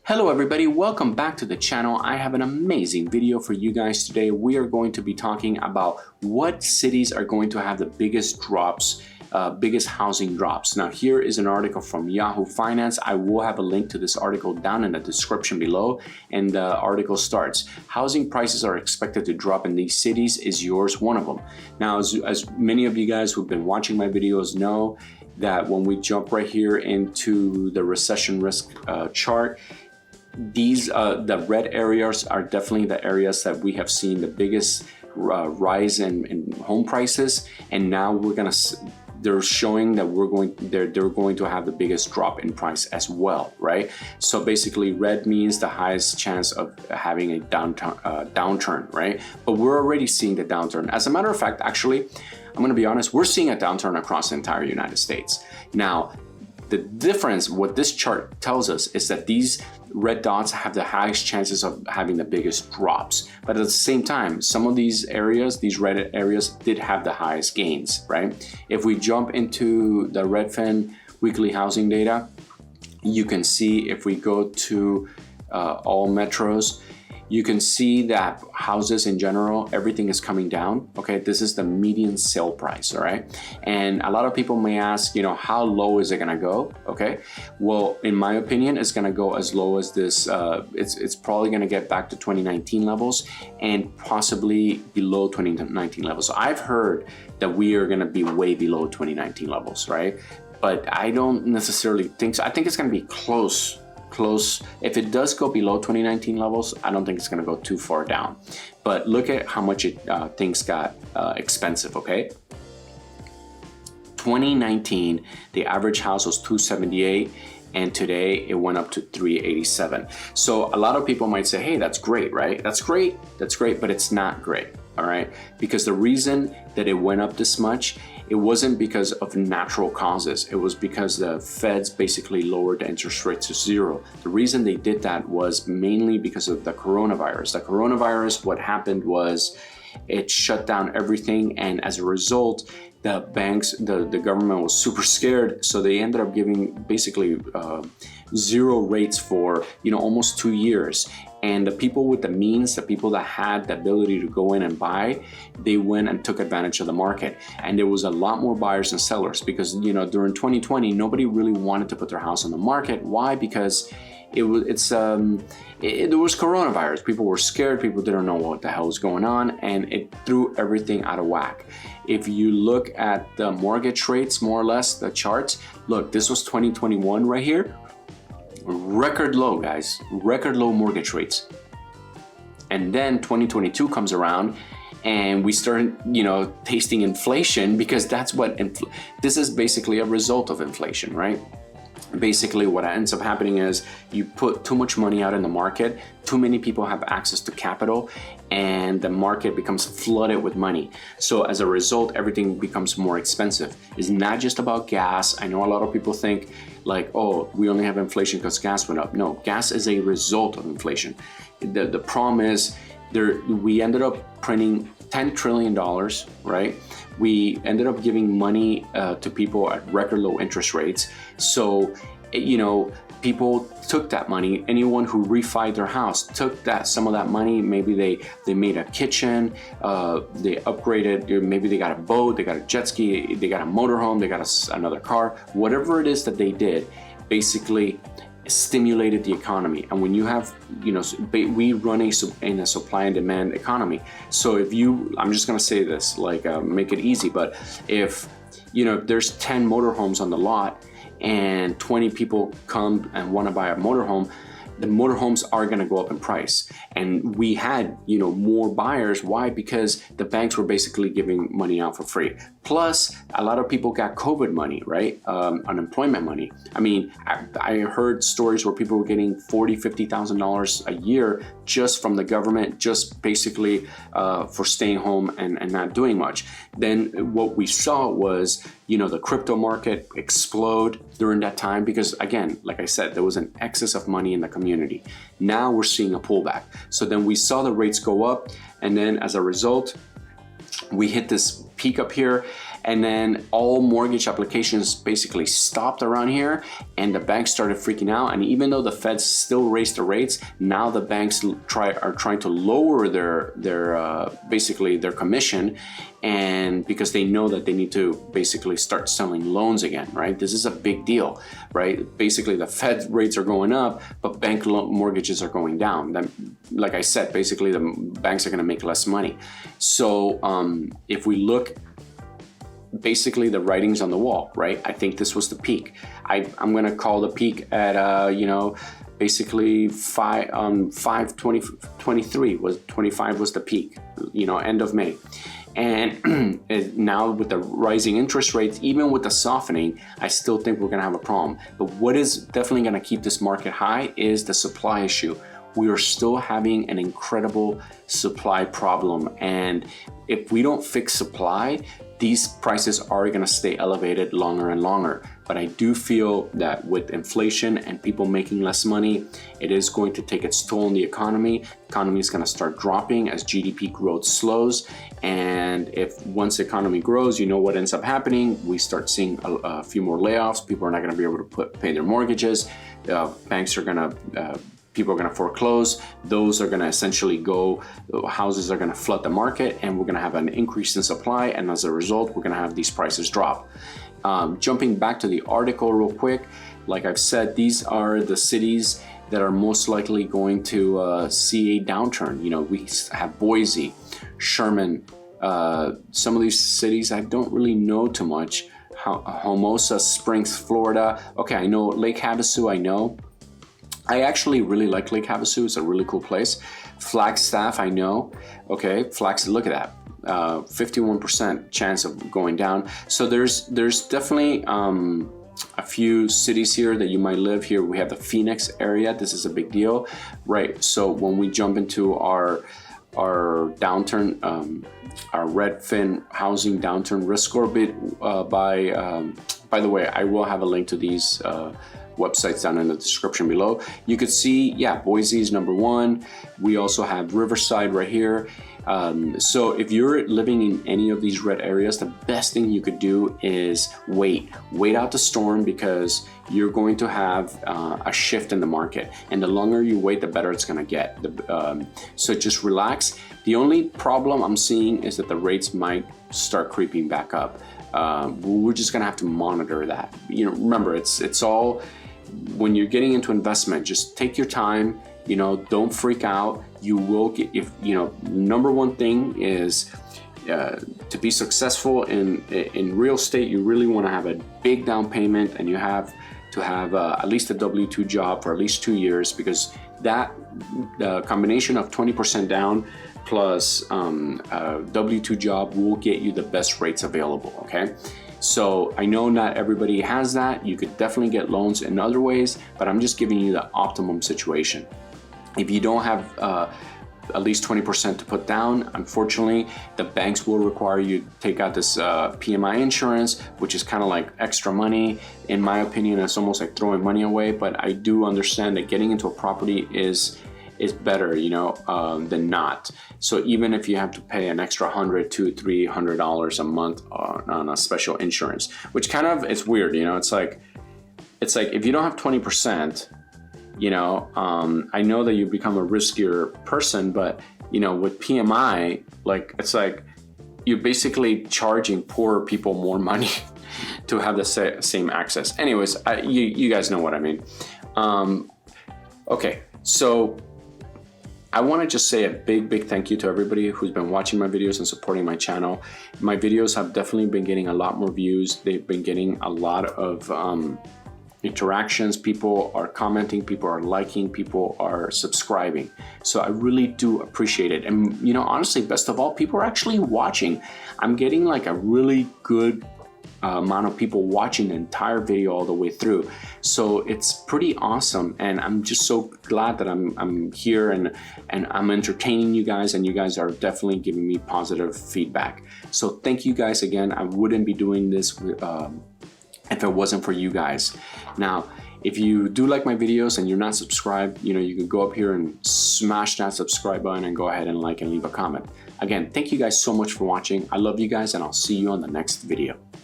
Hello everybody, welcome back to the channel. I have an amazing video for you guys today. We are going to be talking about what cities are going to have the biggest drops, biggest housing drops. Now here is an article from Yahoo Finance. I will have a link to this article down in the description below, and the article starts, housing prices are expected to drop in these cities. Is yours one of them? Now as many of you guys who've been watching my videos know, that when we jump right here into the recession risk chart, these the red areas are definitely the areas that we have seen the biggest rise in home prices, and now they're showing that they're going to have the biggest drop in price as well, right? So basically red means the highest chance of having a downturn, right? But we're already seeing the downturn. As a matter of fact, actually, I'm going to be honest, we're seeing a downturn across the entire United States. Now, the difference, what this chart tells us, is that these red dots have the highest chances of having the biggest drops. But at the same time, some of these areas, these red areas, did have the highest gains, right? If we jump into the Redfin weekly housing data, you can see if we go to all metros, you can see that houses in general, everything is coming down, okay? This is the median sale price, all right? And a lot of people may ask, you know, how low is it gonna go, okay? Well, in my opinion, it's gonna go as low as this, it's probably gonna get back to 2019 levels and possibly below 2019 levels. So I've heard that we are gonna be way below 2019 levels, right? But I don't necessarily think so. I think it's gonna be close. If it does go below 2019 levels, I don't think it's going to go too far down. But look at how much things got expensive, okay? 2019, the average house was $278, and today it went up to $387. So a lot of people might say, hey, that's great, right? That's great, but it's not great, all right? Because the reason that it went up this much, it wasn't because of natural causes. It was because the feds basically lowered the interest rate to zero. The reason they did that was mainly because of the coronavirus. The coronavirus, what happened was it shut down everything, and as a result, the banks, the government was super scared, so they ended up giving basically zero rates for, you know, almost 2 years. And the people with the means, the people that had the ability to go in and buy, they went and took advantage of the market. And there was a lot more buyers than sellers because, you know, during 2020, nobody really wanted to put their house on the market. Why? Because there was coronavirus. People were scared. People didn't know what the hell was going on, and it threw everything out of whack. If you look at the mortgage rates, more or less, the charts, look, this was 2021 right here. Record low, guys, record low mortgage rates. And then 2022 comes around and we start, you know, tasting inflation, because that's what, this is basically a result of inflation, right? Basically what ends up happening is you put too much money out in the market, too many people have access to capital, and the market becomes flooded with money. So as a result, everything becomes more expensive. It's not just about gas. I know a lot of people think like, oh, we only have inflation because gas went up. No, gas is a result of inflation. The problem is we ended up printing $10 trillion, right? We ended up giving money to people at record low interest rates. So, you know, people took that money. Anyone who refied their house took some of that money. Maybe they made a kitchen, they upgraded, maybe they got a boat, they got a jet ski, they got a motorhome, they got another car. Whatever it is that they did, basically stimulated the economy. And when you have, you know, we run in a supply and demand economy. So if I'm just gonna say this, like make it easy, but if, you know, there's 10 motorhomes on the lot and 20 people come and want to buy a motorhome, the motorhomes are going to go up in price. And we had, you know, more buyers. Why? Because the banks were basically giving money out for free. Plus, a lot of people got COVID money, right? Unemployment money. I mean, I heard stories where people were getting $40,000, $50,000 a year just from the government, just basically for staying home and not doing much. Then what we saw was, you know, the crypto market explode during that time because, again, like I said, there was an excess of money in the community. Now we're seeing a pullback. So then we saw the rates go up, and then as a result, we hit this peak up here, And then all mortgage applications basically stopped around here, and the banks started freaking out. And even though the Feds still raised the rates, now the banks are trying to lower basically their commission, and because they know that they need to basically start selling loans again, right? This is a big deal, right? Basically the Fed rates are going up, but bank mortgages are going down. Then, like I said, basically the banks are going to make less money. So if we look, basically the writing's on the wall, right? I think this was the peak. I'm going to call the peak at basically 5/20/23 was 25 was the peak, end of May. And now with the rising interest rates, even with the softening, I still think we're gonna have a problem. But what is definitely gonna keep this market high is the supply issue. We are still having an incredible supply problem. And if we don't fix supply, these prices are gonna stay elevated longer and longer. But I do feel that with inflation and people making less money, it is going to take its toll on the economy. The economy is gonna start dropping as GDP growth slows. And if once the economy grows, what ends up happening? We start seeing a few more layoffs. People are not gonna be able to pay their mortgages. Banks are gonna, people are gonna foreclose. Those are gonna essentially go, houses are gonna flood the market, and we're gonna have an increase in supply. And as a result, we're gonna have these prices drop. Jumping back to the article real quick, like I've said, these are the cities that are most likely going to see a downturn. We have Boise, Sherman, some of these cities I don't really know too much. Hermosa Springs, Florida. Okay, I know Lake Havasu, I know. I actually really like Lake Havasu. It's a really cool place. Flagstaff, I know. Okay, look at that. 51% chance of going down. So there's definitely a few cities here that you might live here. We have the Phoenix area. This is a big deal, right? So when we jump into our downturn, our Redfin housing downturn risk score bit, by the way, I will have a link to these websites down in the description below. You could see, Boise is number one. We also have Riverside right here. So if you're living in any of these red areas, the best thing you could do is wait out the storm, because you're going to have a shift in the market, and the longer you wait, the better it's going to get. So just relax. The only problem I'm seeing is that the rates might start creeping back up. We're just going to have to monitor that. Remember, it's all, when you're getting into investment, just take your time. Don't freak out. You will get, number one thing is to be successful in real estate, you really want to have a big down payment, and you have to have at least a W-2 job for at least 2 years, because that the combination of 20% down plus a W-2 job will get you the best rates available, okay? So I know not everybody has that. You could definitely get loans in other ways, but I'm just giving you the optimum situation. If you don't have at least 20% to put down, unfortunately, the banks will require you to take out this PMI insurance, which is kind of like extra money. In my opinion, it's almost like throwing money away, but I do understand that getting into a property is better, than not. So even if you have to pay an extra $100, $200, $300 a month on a special insurance, which kind of, it's weird, it's like if you don't have 20%, I know that you become a riskier person, but with PMI, it's like you're basically charging poorer people more money to have the same access. Anyways, you guys know what I mean. Okay, so I want to just say a big thank you to everybody who's been watching my videos and supporting my channel. My videos have definitely been getting a lot more views. They've been getting a lot of interactions. People are commenting, people are liking, people are subscribing. So I really do appreciate it. And honestly, best of all, people are actually watching. I'm getting like a really good amount of people watching the entire video all the way through. So it's pretty awesome, and I'm just so glad that I'm here and I'm entertaining you guys, and you guys are definitely giving me positive feedback. So thank you guys again. I wouldn't be doing this if it wasn't for you guys. Now, if you do like my videos and you're not subscribed, you can go up here and smash that subscribe button and go ahead and like and leave a comment. Again, thank you guys so much for watching. I love you guys, and I'll see you on the next video.